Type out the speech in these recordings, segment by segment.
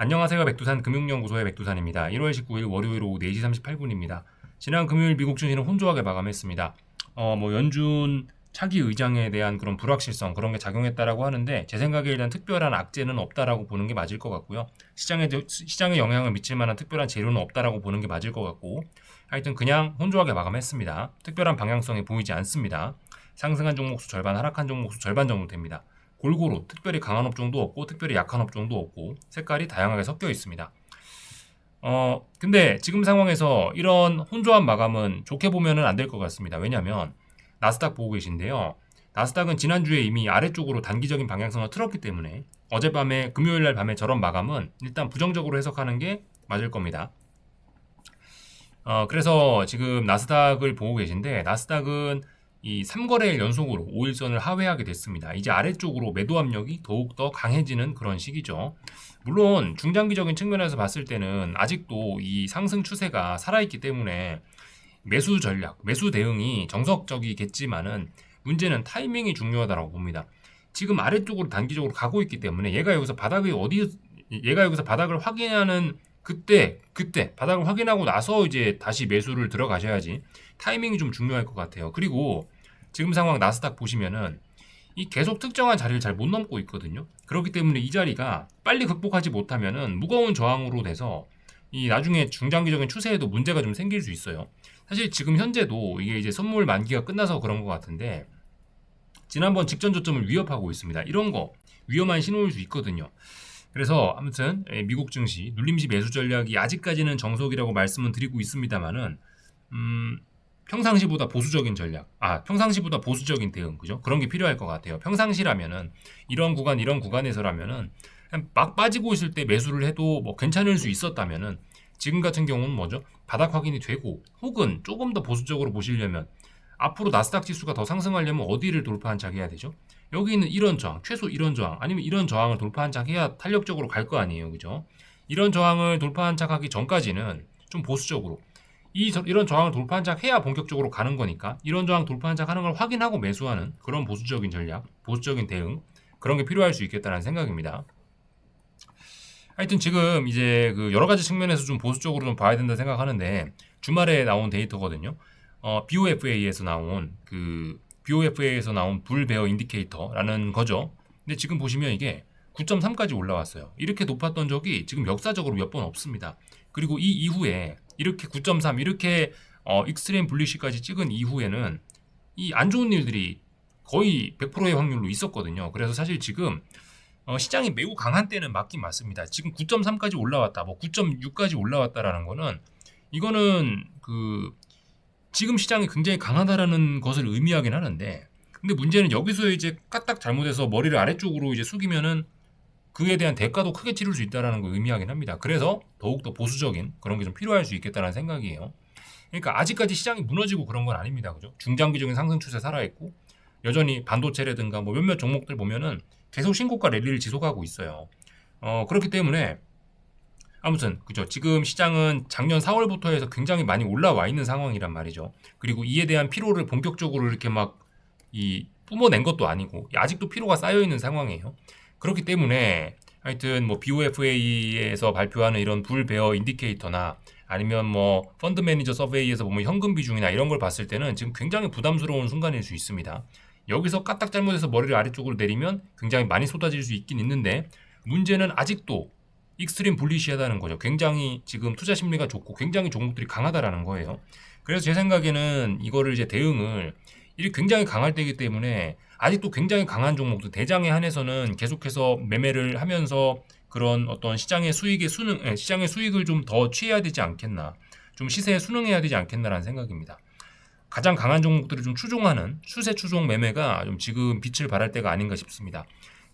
안녕하세요. 백두산 금융연구소의 백두산입니다. 1월 19일 월요일 오후 4시 38분입니다. 지난 금요일 미국 증시는 혼조하게 마감했습니다. 연준 차기 의장에 대한 그런 불확실성 그런 게 작용했다라고 하는데 제 생각에 일단 특별한 악재는 없다라고 보는 게 맞을 것 같고요. 시장에 영향을 미칠 만한 특별한 재료는 없다라고 보는 게 맞을 것 같고 하여튼 그냥 혼조하게 마감했습니다. 특별한 방향성이 보이지 않습니다. 상승한 종목수 절반, 하락한 종목수 절반 정도 됩니다. 골고루 특별히 강한 업종도 없고 특별히 약한 업종도 없고 색깔이 다양하게 섞여 있습니다. 근데 지금 상황에서 이런 혼조한 마감은 좋게 보면은 안 될 것 같습니다. 왜냐하면 나스닥 보고 계신데요. 나스닥은 지난주에 이미 아래쪽으로 단기적인 방향성을 틀었기 때문에 어젯밤에 금요일날 밤에 저런 마감은 일단 부정적으로 해석하는 게 맞을 겁니다. 그래서 지금 나스닥을 보고 계신데 나스닥은 이 3거래일 연속으로 5일선을 하회하게 됐습니다. 이제 아래쪽으로 매도 압력이 더욱더 강해지는 그런 시기죠. 물론 중장기적인 측면에서 봤을 때는 아직도 이 상승 추세가 살아있기 때문에 매수 전략, 매수 대응이 정석적이겠지만은 문제는 타이밍이 중요하다고 봅니다. 지금 아래쪽으로 단기적으로 가고 있기 때문에 얘가 여기서 바닥을 확인하는 그때 바닥을 확인하고 나서 이제 다시 매수를 들어가셔야지 타이밍이 좀 중요할 것 같아요. 그리고 지금 상황 나스닥 보시면은 이 계속 특정한 자리를 잘 못 넘고 있거든요. 그렇기 때문에 이 자리가 빨리 극복하지 못하면은 무거운 저항으로 돼서 이 나중에 중장기적인 추세에도 문제가 좀 생길 수 있어요. 사실 지금 현재도 이게 이제 선물 만기가 끝나서 그런 것 같은데 지난번 직전 저점을 위협하고 있습니다. 이런 거 위험한 신호일 수 있거든요. 그래서 아무튼 미국 증시 눌림시 매수 전략이 아직까지는 정석이라고 말씀은 드리고 있습니다만은 평상시보다 보수적인 전략, 평상시보다 보수적인 대응, 그죠? 그런 게 필요할 것 같아요. 평상시라면은 이런 구간에서라면은 그냥 막 빠지고 있을 때 매수를 해도 뭐 괜찮을 수 있었다면은 지금 같은 경우는 뭐죠? 바닥 확인이 되고 혹은 조금 더 보수적으로 보시려면 앞으로 나스닥 지수가 더 상승하려면 어디를 돌파한 착해야 되죠? 여기 있는 이런 저항, 최소 이런 저항, 아니면 이런 저항을 돌파한 착해야 탄력적으로 갈 거 아니에요, 그죠? 이런 저항을 돌파한 착하기 전까지는 좀 보수적으로 이런 저항을 돌파한 착 해야 본격적으로 가는 거니까 이런 저항 돌파한 착 하는 걸 확인하고 매수하는 그런 보수적인 전략, 보수적인 대응 그런 게 필요할 수 있겠다는 생각입니다. 하여튼 지금 이제 그 여러 가지 측면에서 좀 보수적으로 좀 봐야 된다 생각하는데 주말에 나온 데이터거든요. BOFA에서 나온 불베어 인디케이터라는 거죠. 근데 지금 보시면 이게 9.3까지 올라왔어요. 이렇게 높았던 적이 지금 역사적으로 몇 번 없습니다. 그리고 이 이후에 이렇게 9.3 이렇게 익스트림 불리시까지 찍은 이후에는 이 안 좋은 일들이 거의 100%의 확률로 있었거든요. 그래서 사실 지금 시장이 매우 강한 때는 맞긴 맞습니다. 지금 9.3까지 올라왔다, 뭐 9.6까지 올라왔다라는 거는 이거는 그 지금 시장이 굉장히 강하다라는 것을 의미하긴 하는데, 근데 문제는 여기서 이제 까딱 잘못해서 머리를 아래쪽으로 이제 숙이면은 그에 대한 대가도 크게 치를 수 있다라는 걸 의미하긴 합니다. 그래서 더욱더 보수적인 그런 게 좀 필요할 수 있겠다는 생각이에요. 그러니까 아직까지 시장이 무너지고 그런 건 아닙니다. 그죠? 중장기적인 상승 추세 살아있고 여전히 반도체라든가 뭐 몇몇 종목들 보면은 계속 신고가 랠리를 지속하고 있어요. 그렇기 때문에 아무튼 그죠. 지금 시장은 작년 4월부터 해서 굉장히 많이 올라와 있는 상황이란 말이죠. 그리고 이에 대한 피로를 본격적으로 이렇게 막 이 뿜어낸 것도 아니고 아직도 피로가 쌓여 있는 상황이에요. 그렇기 때문에 하여튼 뭐 BOFA에서 발표하는 이런 불베어 인디케이터나 아니면 뭐 펀드 매니저 서베이에서 보면 현금 비중이나 이런 걸 봤을 때는 지금 굉장히 부담스러운 순간일 수 있습니다. 여기서 까딱 잘못해서 머리를 아래쪽으로 내리면 굉장히 많이 쏟아질 수 있긴 있는데 문제는 아직도 익스트림 불리시하다는 거죠. 굉장히 지금 투자 심리가 좋고 굉장히 종목들이 강하다라는 거예요. 그래서 제 생각에는 이거를 이제 대응을 일이 굉장히 강할 때이기 때문에 아직도 굉장히 강한 종목들 대장에 한해서는 계속해서 매매를 하면서 그런 어떤 시장의 수익을 좀 더 취해야 되지 않겠나, 좀 시세에 순응해야 되지 않겠나라는 생각입니다. 가장 강한 종목들을 좀 추종하는 추세 추종 매매가 좀 지금 빛을 발할 때가 아닌가 싶습니다.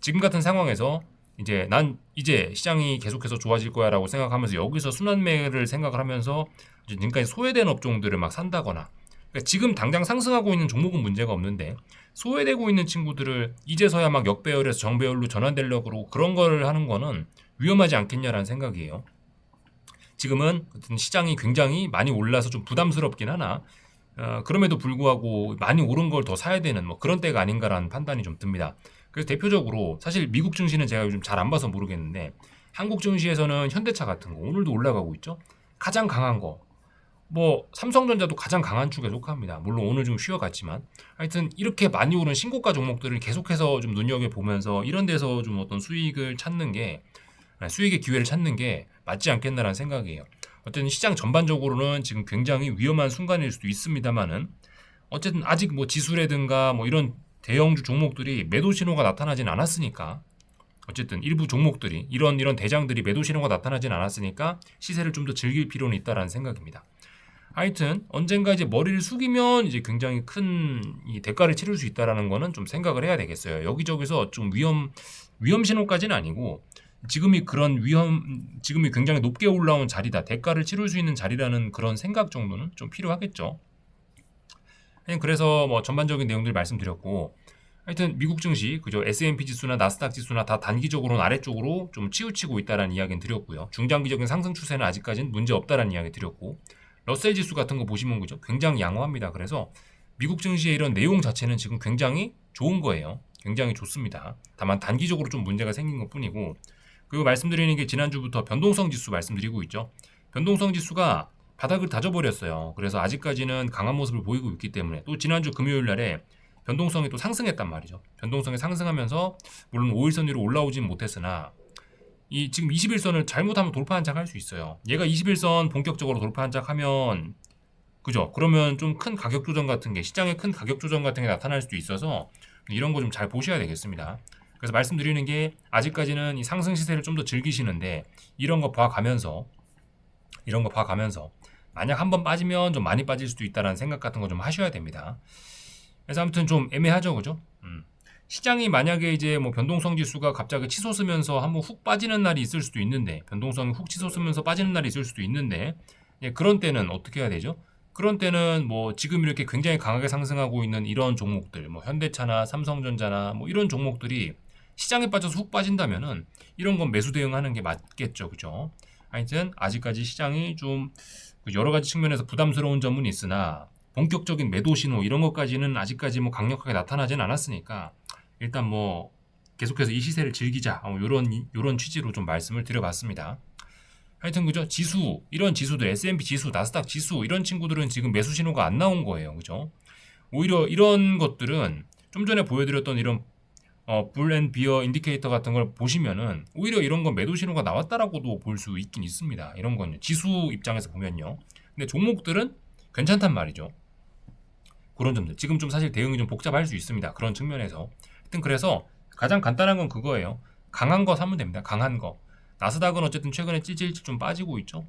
지금 같은 상황에서 이제 시장이 계속해서 좋아질 거야라고 생각하면서 여기서 순환매를 생각을 하면서 지금까지 소외된 업종들을 막 산다거나, 그러니까 지금 당장 상승하고 있는 종목은 문제가 없는데 소외되고 있는 친구들을 이제서야 막 역배열에서 정배열로 전환되려고 그런 걸 하는 거는 위험하지 않겠냐라는 생각이에요. 지금은 시장이 굉장히 많이 올라서 좀 부담스럽긴 하나 그럼에도 불구하고 많이 오른 걸 더 사야 되는 뭐 그런 때가 아닌가라는 판단이 좀 듭니다. 그래서 대표적으로 사실 미국 증시는 제가 요즘 잘 안 봐서 모르겠는데 한국 증시에서는 현대차 같은 거 오늘도 올라가고 있죠. 가장 강한 거. 뭐 삼성전자도 가장 강한 축에 속합니다. 물론 오늘 좀 쉬어갔지만 하여튼 이렇게 많이 오른 신고가 종목들을 계속해서 좀 눈여겨보면서 이런 데서 좀 어떤 수익을 찾는 게 수익의 기회를 찾는 게 맞지 않겠나라는 생각이에요. 어쨌든 시장 전반적으로는 지금 굉장히 위험한 순간일 수도 있습니다만은 어쨌든 아직 뭐 지수라든가 뭐 이런 대형주 종목들이 매도 신호가 나타나진 않았으니까 어쨌든 일부 종목들이 이런 대장들이 매도 신호가 나타나진 않았으니까 시세를 좀 더 즐길 필요는 있다라는 생각입니다. 하여튼 언젠가 이제 머리를 숙이면 이제 굉장히 큰 이 대가를 치를 수 있다라는 거는 좀 생각을 해야 되겠어요. 여기저기서 좀 위험 신호까지는 아니고 지금이 지금이 굉장히 높게 올라온 자리다. 대가를 치를 수 있는 자리라는 그런 생각 정도는 좀 필요하겠죠. 그래서 뭐 전반적인 내용들 말씀드렸고 하여튼 미국 증시 그죠 S&P 지수나 나스닥 지수나 다 단기적으로는 아래쪽으로 좀 치우치고 있다라는 이야기는 드렸고요. 중장기적인 상승 추세는 아직까지는 문제 없다라는 이야기 드렸고 러셀 지수 같은 거 보시면 그죠 굉장히 양호합니다. 그래서 미국 증시의 이런 내용 자체는 지금 굉장히 좋은 거예요. 굉장히 좋습니다. 다만 단기적으로 좀 문제가 생긴 것뿐이고 그리고 말씀드리는 게 지난주부터 변동성 지수 말씀드리고 있죠. 변동성 지수가 바닥을 다져버렸어요. 그래서 아직까지는 강한 모습을 보이고 있기 때문에 또 지난주 금요일 날에 변동성이 또 상승했단 말이죠. 변동성이 상승하면서 물론 5일선 위로 올라오진 못했으나 이 지금 21선을 잘못하면 돌파 한착 할 수 있어요. 얘가 21선 본격적으로 돌파 한착 하면 그죠? 그러면 좀 큰 가격 조정 같은 게 시장의 큰 가격 조정 같은 게 나타날 수도 있어서 이런 거 좀 잘 보셔야 되겠습니다. 그래서 말씀드리는 게 아직까지는 이 상승 시세를 좀 더 즐기시는데 이런 거 봐가면서 만약 한번 빠지면 좀 많이 빠질 수도 있다는 생각 같은 거 좀 하셔야 됩니다. 그래서 아무튼 좀 애매하죠, 그죠? 시장이 만약에 이제 뭐 변동성 지수가 갑자기 치솟으면서 한번 훅 빠지는 날이 있을 수도 있는데 변동성이 훅 치솟으면서 빠지는 날이 있을 수도 있는데 그런 때는 어떻게 해야 되죠? 그런 때는 뭐 지금 이렇게 굉장히 강하게 상승하고 있는 이런 종목들 뭐 현대차나 삼성전자나 뭐 이런 종목들이 시장에 빠져서 훅 빠진다면은 이런 건 매수 대응하는 게 맞겠죠, 그죠? 하여튼 아직까지 시장이 좀 여러 가지 측면에서 부담스러운 점은 있으나 본격적인 매도 신호 이런 것까지는 아직까지 뭐 강력하게 나타나진 않았으니까 일단 뭐 계속해서 이 시세를 즐기자 요런 취지로 좀 말씀을 드려봤습니다. 하여튼 그죠? 지수 이런 지수들 S&P 지수, 나스닥 지수 이런 친구들은 지금 매수 신호가 안 나온 거예요, 그죠? 오히려 이런 것들은 좀 전에 보여드렸던 이런 불앤비어 인디케이터 같은 걸 보시면은 오히려 이런 건 매도 신호가 나왔다라고도 볼 수 있긴 있습니다. 이런 건요. 지수 입장에서 보면요. 근데 종목들은 괜찮단 말이죠. 그런 점들. 지금 좀 사실 대응이 좀 복잡할 수 있습니다. 그런 측면에서. 하여튼 그래서 가장 간단한 건 그거예요. 강한 거 사면 됩니다. 강한 거. 나스닥은 어쨌든 최근에 찌질찌질 좀 빠지고 있죠.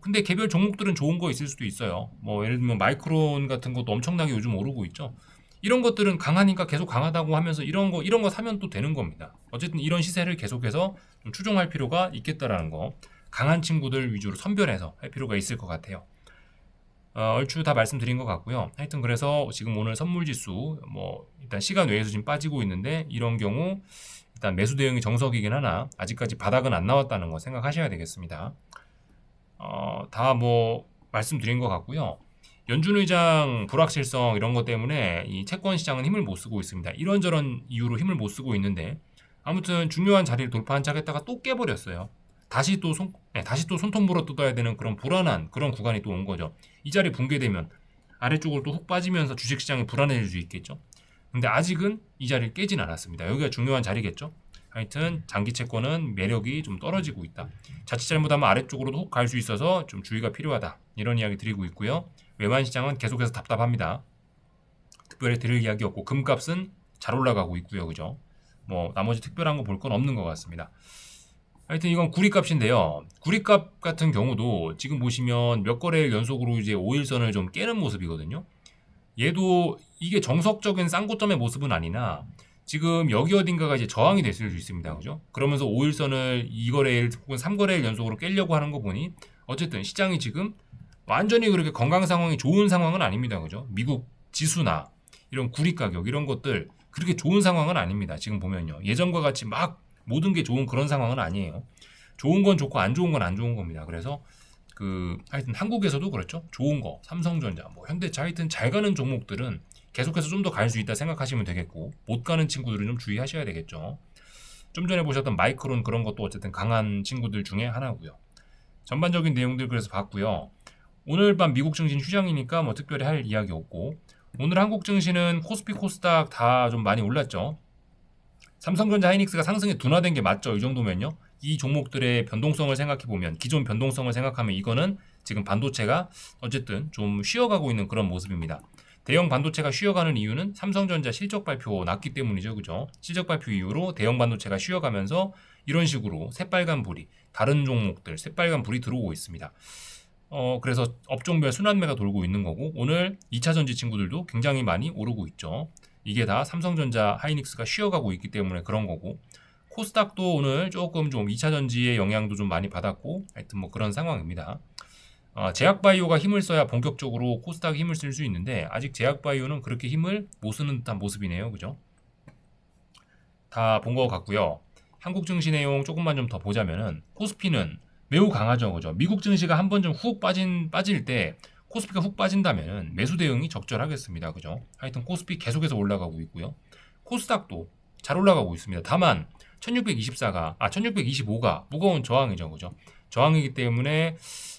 근데 개별 종목들은 좋은 거 있을 수도 있어요. 뭐 예를 들면 마이크론 같은 것도 엄청나게 요즘 오르고 있죠. 이런 것들은 강하니까 계속 강하다고 하면서 이런 거 사면 또 되는 겁니다. 어쨌든 이런 시세를 계속해서 좀 추종할 필요가 있겠다라는 거. 강한 친구들 위주로 선별해서 할 필요가 있을 것 같아요. 얼추 다 말씀드린 것 같고요. 하여튼 그래서 지금 오늘 선물지수 뭐 일단 시간 외에서 지금 빠지고 있는데 이런 경우 일단 매수 대응이 정석이긴 하나 아직까지 바닥은 안 나왔다는 거 생각하셔야 되겠습니다. 다 뭐 말씀드린 것 같고요. 연준 의장 불확실성 이런 것 때문에 이 채권 시장은 힘을 못 쓰고 있습니다. 이런저런 이유로 힘을 못 쓰고 있는데 아무튼 중요한 자리를 돌파 한착했다가 또 깨버렸어요. 다시 또 손톱 물어 뜯어야 되는 그런 불안한 그런 구간이 또 온 거죠. 이 자리 붕괴되면 아래쪽으로 또 훅 빠지면서 주식시장이 불안해질 수 있겠죠. 근데 아직은 이 자리를 깨진 않았습니다. 여기가 중요한 자리겠죠. 하여튼 장기 채권은 매력이 좀 떨어지고 있다. 자칫 잘못하면 아래쪽으로도 훅 갈 수 있어서 좀 주의가 필요하다. 이런 이야기 드리고 있고요. 외환 시장은 계속해서 답답합니다. 특별히 드릴 이야기 없고 금값은 잘 올라가고 있고요. 그죠? 뭐 나머지 특별한 거 볼 건 없는 것 같습니다. 하여튼 이건 구리값인데요. 구리값 같은 경우도 지금 보시면 몇 거래일 연속으로 이제 5일선을 좀 깨는 모습이거든요. 얘도 이게 정석적인 쌍고점의 모습은 아니나 지금 여기 어딘가가 이제 저항이 됐을 수 있습니다. 그죠? 그러면서 5일선을 2거래일 혹은 3거래일 연속으로 깨려고 하는 거 보니 어쨌든 시장이 지금 완전히 그렇게 건강 상황이 좋은 상황은 아닙니다. 그죠? 미국 지수나 이런 구리 가격 이런 것들 그렇게 좋은 상황은 아닙니다. 지금 보면요. 예전과 같이 막 모든 게 좋은 그런 상황은 아니에요. 좋은 건 좋고 안 좋은 건 안 좋은 겁니다. 그래서 하여튼 한국에서도 그렇죠. 좋은 거, 삼성전자, 뭐 현대차 하여튼 잘 가는 종목들은 계속해서 좀 더 갈 수 있다 생각하시면 되겠고 못 가는 친구들은 좀 주의하셔야 되겠죠. 좀 전에 보셨던 마이크론 그런 것도 어쨌든 강한 친구들 중에 하나고요. 전반적인 내용들 그래서 봤고요. 오늘 밤 미국 증시는 휴장이니까 뭐 특별히 할 이야기 없고, 오늘 한국 증시는 코스피 코스닥 다 좀 많이 올랐죠. 삼성전자 하이닉스가 상승이 둔화된 게 맞죠. 이 정도면요. 이 종목들의 변동성을 생각해 보면, 기존 변동성을 생각하면 이거는 지금 반도체가 어쨌든 좀 쉬어가고 있는 그런 모습입니다. 대형 반도체가 쉬어가는 이유는 삼성전자 실적 발표 났기 때문이죠. 그죠? 실적 발표 이후로 대형 반도체가 쉬어가면서 이런 식으로 새빨간 불이, 다른 종목들 새빨간 불이 들어오고 있습니다. 그래서 업종별 순환매가 돌고 있는 거고, 오늘 2차 전지 친구들도 굉장히 많이 오르고 있죠. 이게 다 삼성전자 하이닉스가 쉬어가고 있기 때문에 그런 거고, 코스닥도 오늘 조금 좀 2차 전지의 영향도 좀 많이 받았고, 하여튼 뭐 그런 상황입니다. 제약바이오가 힘을 써야 본격적으로 코스닥이 힘을 쓸 수 있는데, 아직 제약바이오는 그렇게 힘을 못 쓰는 듯한 모습이네요. 그죠? 다 본 것 같고요. 한국 증시 내용 조금만 좀 더 보자면은, 코스피는 매우 강하죠. 그죠? 미국 증시가 한 번 좀 훅 빠질 때 코스피가 훅 빠진다면 매수 대응이 적절하겠습니다. 그죠? 하여튼 코스피 계속해서 올라가고 있고요. 코스닥도 잘 올라가고 있습니다. 다만 1625가 무거운 저항이죠. 그죠? 저항이기 때문에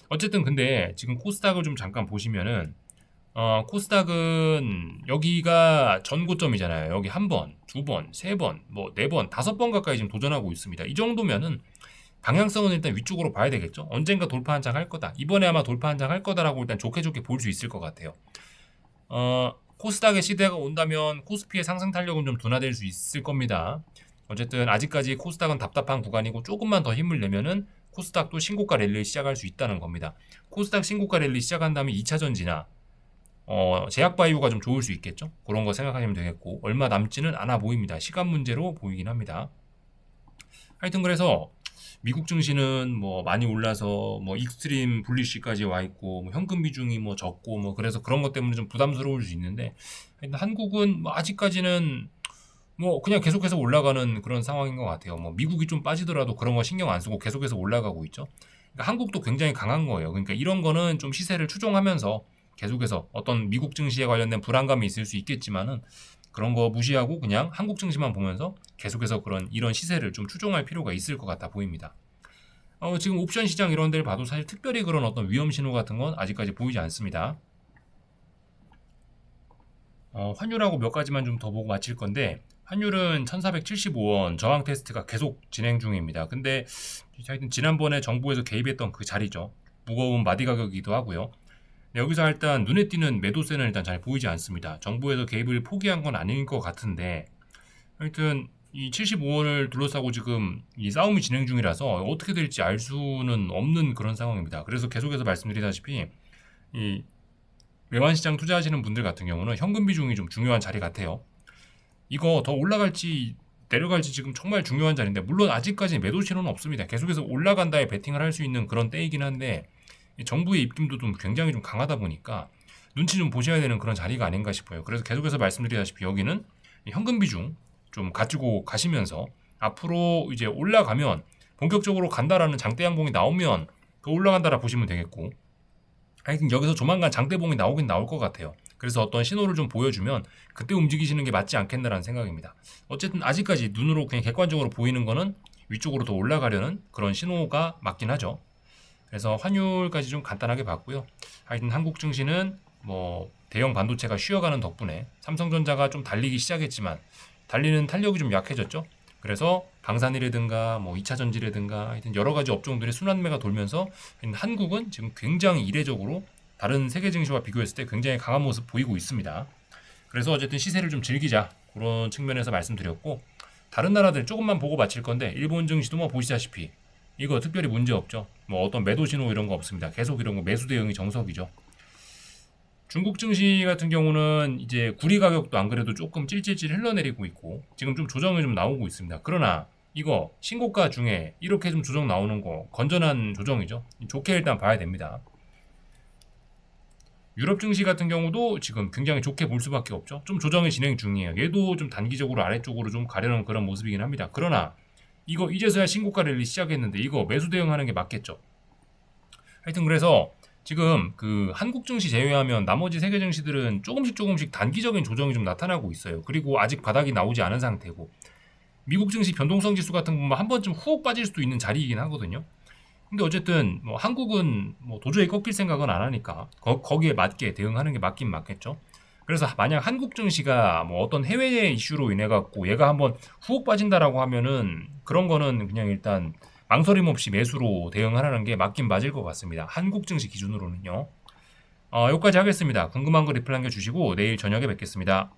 어쨌든 근데 지금 코스닥을 좀 잠깐 보시면은 코스닥은 여기가 전고점이잖아요. 여기 한 번, 두 번, 세 번, 뭐 네 번, 다섯 번 가까이 지금 도전하고 있습니다. 이 정도면은 방향성은 일단 위쪽으로 봐야 되겠죠. 언젠가 돌파 한 장 할 거다. 이번에 아마 돌파 한 장 할 거다라고 일단 좋게 볼 수 있을 것 같아요. 코스닥의 시대가 온다면 코스피의 상승 탄력은 좀 둔화될 수 있을 겁니다. 어쨌든 아직까지 코스닥은 답답한 구간이고, 조금만 더 힘을 내면은 코스닥도 신고가 랠리를 시작할 수 있다는 겁니다. 코스닥 신고가 랠리 시작한다면 2차 전지나 제약바이오가 좀 좋을 수 있겠죠. 그런 거 생각하시면 되겠고, 얼마 남지는 않아 보입니다. 시간 문제로 보이긴 합니다. 하여튼 그래서 미국 증시는 뭐 많이 올라서 뭐 익스트림 불리시까지 와 있고, 뭐 현금 비중이 뭐 적고, 뭐 그래서 그런 것 때문에 좀 부담스러울 수 있는데, 한국은 뭐 아직까지는 뭐 그냥 계속해서 올라가는 그런 상황인 것 같아요. 뭐 미국이 좀 빠지더라도 그런 거 신경 안 쓰고 계속해서 올라가고 있죠. 그러니까 한국도 굉장히 강한 거예요. 그러니까 이런 거는 좀 시세를 추종하면서 계속해서 어떤 미국 증시에 관련된 불안감이 있을 수 있겠지만은, 그런 거 무시하고 그냥 한국 증시만 보면서 계속해서 이런 시세를 좀 추종할 필요가 있을 것 같아 보입니다. 지금 옵션 시장 이런 데를 봐도 사실 특별히 그런 어떤 위험 신호 같은 건 아직까지 보이지 않습니다. 환율하고 몇 가지만 좀 더 보고 마칠 건데, 환율은 1475원 저항 테스트가 계속 진행 중입니다. 근데 하여튼 지난번에 정부에서 개입했던 그 자리죠. 무거운 마디 가격이기도 하고요. 여기서 일단 눈에 띄는 매도세는 일단 잘 보이지 않습니다. 정부에서 개입을 포기한 건 아닌 것 같은데, 하여튼 이 75원을 둘러싸고 지금 이 싸움이 진행 중이라서 어떻게 될지 알 수는 없는 그런 상황입니다. 그래서 계속해서 말씀드리다시피 이 외환시장 투자하시는 분들 같은 경우는 현금 비중이 좀 중요한 자리 같아요. 이거 더 올라갈지 내려갈지 지금 정말 중요한 자리인데, 물론 아직까지 매도 신호는 없습니다. 계속해서 올라간다에 베팅을 할 수 있는 그런 때이긴 한데, 정부의 입김도 좀 굉장히 좀 강하다 보니까 눈치 좀 보셔야 되는 그런 자리가 아닌가 싶어요. 그래서 계속해서 말씀드리다시피 여기는 현금 비중 좀 가지고 가시면서, 앞으로 이제 올라가면 본격적으로 간다라는 장대 양봉이 나오면 더 올라간다라 보시면 되겠고, 하여튼 여기서 조만간 장대봉이 나오긴 나올 것 같아요. 그래서 어떤 신호를 좀 보여주면 그때 움직이시는 게 맞지 않겠나라는 생각입니다. 어쨌든 아직까지 눈으로 그냥 객관적으로 보이는 거는 위쪽으로 더 올라가려는 그런 신호가 맞긴 하죠. 그래서 환율까지 좀 간단하게 봤고요. 하여튼 한국 증시는 뭐 대형 반도체가 쉬어가는 덕분에 삼성전자가 좀 달리기 시작했지만 달리는 탄력이 좀 약해졌죠. 그래서 방산이라든가 뭐 2차 전지라든가 하여튼 여러 가지 업종들의 순환매가 돌면서 한국은 지금 굉장히 이례적으로 다른 세계 증시와 비교했을 때 굉장히 강한 모습 보이고 있습니다. 그래서 어쨌든 시세를 좀 즐기자, 그런 측면에서 말씀드렸고, 다른 나라들 조금만 보고 마칠 건데, 일본 증시도 뭐 보시다시피 이거 특별히 문제 없죠. 뭐 어떤 매도 신호 이런 거 없습니다. 계속 이런 거 매수 대응이 정석이죠. 중국 증시 같은 경우는 이제 구리 가격도 안 그래도 조금 찔찔찔 흘러내리고 있고, 지금 좀 조정이 좀 나오고 있습니다. 그러나 이거 신고가 중에 이렇게 좀 조정 나오는 거 건전한 조정이죠. 좋게 일단 봐야 됩니다. 유럽 증시 같은 경우도 지금 굉장히 좋게 볼 수밖에 없죠. 좀 조정이 진행 중이에요. 얘도 좀 단기적으로 아래쪽으로 좀 가려는 그런 모습이긴 합니다. 그러나 이거 이제서야 신고가 랠리 시작했는데 이거 매수 대응하는 게 맞겠죠. 하여튼 그래서 지금 그 한국 증시 제외하면 나머지 세계 증시들은 조금씩 단기적인 조정이 좀 나타나고 있어요. 그리고 아직 바닥이 나오지 않은 상태고, 미국 증시 변동성 지수 같은 거 보면 한 번쯤 후옥 빠질 수도 있는 자리이긴 하거든요. 근데 어쨌든 뭐 한국은 뭐 도저히 꺾일 생각은 안 하니까 거기에 맞게 대응하는 게 맞긴 맞겠죠. 그래서 만약 한국 증시가 뭐 어떤 해외 이슈로 인해 갖고 얘가 한번 후옥 빠진다라고 하면은 그런 거는 그냥 일단 망설임 없이 매수로 대응하라는 게 맞긴 맞을 것 같습니다. 한국 증시 기준으로는요. 여기까지 하겠습니다. 궁금한 거 리플 남겨주시고 내일 저녁에 뵙겠습니다.